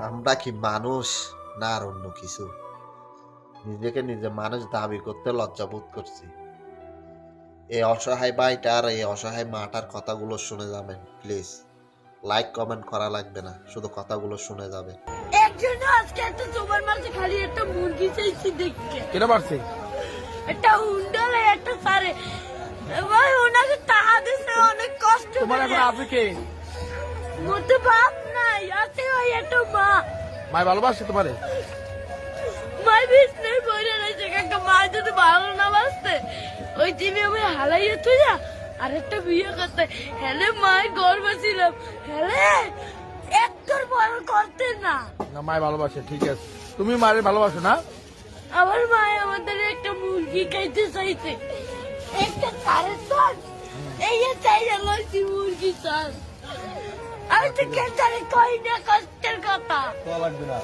আমরা কি মানুষ না আর অন্য কিছু? নিজেকে নিজে মানুষ দাবি করতে লজ্জাবোধ করছি। এই অসহায় ভাইটার এই অসহায় মাটার কথাগুলো শুনে যাবেন প্লিজ। লাইক কমেন্ট করা লাগবে না, শুধু কথাগুলো শুনে যাবেন। একজন আজকে একটা তোমার মাঝে খালি একটা মুরগি চাইছি দেখতে। কেন পারছে? একটা হুন্ডালে একটা সারে ভাই ওনাকে টাকা দিতে অনেক কষ্ট তোমার করে। এখন আছে কে? মতে বাপ নাই, আছে ওই একটা মা। মায় ভালোবাসে তোমারে? মাই বিছনে পড়ে রয়েছে, একটা মা যদি ভালো না বাসতে ওই টিভি আমি হালাইয়ে তুই যা আরেকটা বিয়ে করতে। হেলে মায়ের গর্বে ছিলাম, হেলে একটার বড় করতে না। না, মায় ভালোবাসে, ঠিক আছে। তুমি মায়ের ভালোবাসো না? আমার মায় আমাদের একটা মুরগি খাইতে চাইছে, একটা সাড়ে চার এই যে চাই লইছি মুরগি চার। আমি তো কেন জানি কই না কষ্টের কথা। লাগবে না।